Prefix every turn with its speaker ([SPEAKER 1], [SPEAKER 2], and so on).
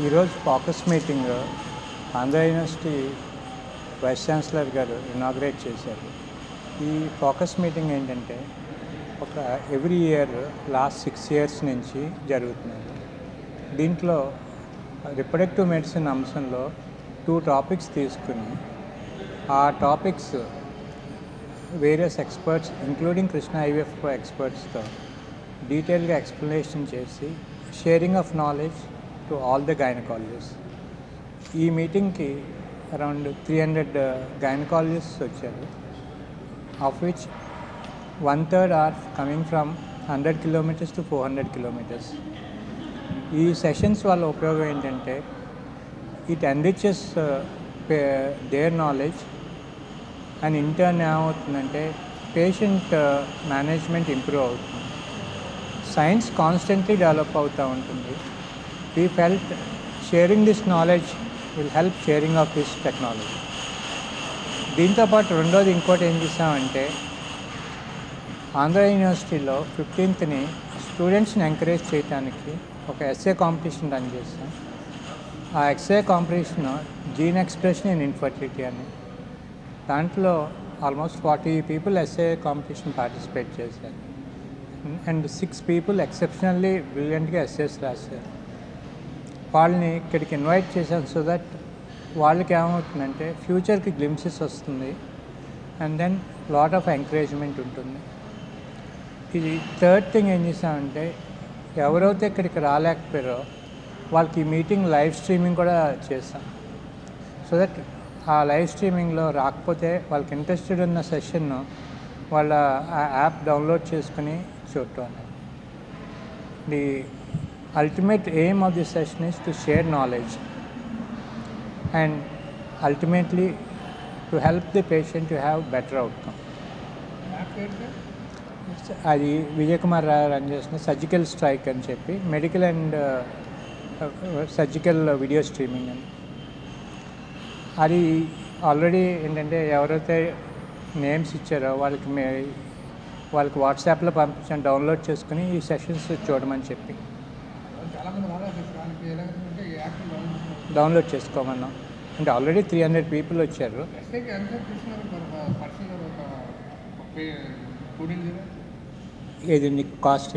[SPEAKER 1] ఈరోజు focus meeting Andhra university vice chancellor గారు inaugurate చేశారు. ఈ ఫోకస్ మీటింగ్ ఏంటంటే ఒక ఎవ్రీ ఇయర్ లాస్ట్ 6 years నుంచి జరుగుతుంది. దీంట్లో రిప్రొడక్టివ్ మెడిసిన్ అంశంలో 2 టాపిక్స్ తీసుకుని ఆ topics various experts including Krishna IVF ఎక్స్పర్ట్స్తో డీటెయిల్గా ఎక్స్ప్లెనేషన్ చేసి sharing of knowledge to all the gynaecologist. ఈ మీటింగ్కి అరౌండ్ 300 గైనకాలజిస్ట్స్ వచ్చారు, of which 1/3 are coming from 100 kilometers to 400 kilometers. ఈ సెషన్స్ వల్ల ఉపయోగం ఏంటంటే it enriches their knowledge and in turn ఏమవుతుందంటే పేషెంట్ మేనేజ్మెంట్ ఇంప్రూవ్ అవుతుంది. సైన్స్ కాన్స్టెంట్లీ డెవలప్ అవుతూ ఉంటుంది. We felt sharing this knowledge will help sharing of this technology. దీంతోపాటు రెండోది ఇంకోటి ఏం చేసామంటే ఆంధ్ర యూనివర్సిటీలో 15th స్టూడెంట్స్ని ఎంకరేజ్ చేయడానికి ఒక ఎస్ఏ కాంపిటీషన్ రన్ చేస్తాం. ఆ essay competition gene expression in infertility అని, దాంట్లో almost 40 people essay competition participate చేశారు అండ్ 6 people ఎక్సెప్షనల్లీ బ్రిలియంట్గా ఎస్ఏస్ రాశారు. వాళ్ళని ఇక్కడికి ఇన్వైట్ చేశాను సో దట్ వాళ్ళకి ఏమవుతుందంటే ఫ్యూచర్కి గ్లిమ్సెస్ వస్తుంది and then lot of encouragement ఉంటుంది. ఇది థర్డ్ థింగ్ ఏం చేసామంటే ఎవరైతే ఇక్కడికి రాలేకపోయారో వాళ్ళకి ఈ మీటింగ్ లైవ్ స్ట్రీమింగ్ కూడా చేస్తాం. సో దట్ ఆ లైవ్ స్ట్రీమింగ్లో రాకపోతే వాళ్ళకి ఇంట్రెస్టెడ్ ఉన్న సెషన్ను వాళ్ళ ఆ యాప్ డౌన్లోడ్ చేసుకుని చూడటం. The ultimate aim of this session is to share knowledge and ultimately to help the patient to have better outcome. అది విజయ్ కుమార్ రన్ చేసిన సర్జికల్ స్ట్రైక్ అని చెప్పి medical and surgical video streaming అని. అది ఆల్రెడీ ఏంటంటే ఎవరైతే నేమ్స్ ఇచ్చారో వాళ్ళకి వాట్సాప్లో పంపించాను, డౌన్లోడ్ చేసుకుని ఈ సెషన్స్ చూడమని చెప్పి డౌన్లోడ్ చేసుకోమన్నాం. అంటే ఆల్రెడీ 300 people వచ్చారు. ఏది నీకు కాస్ట్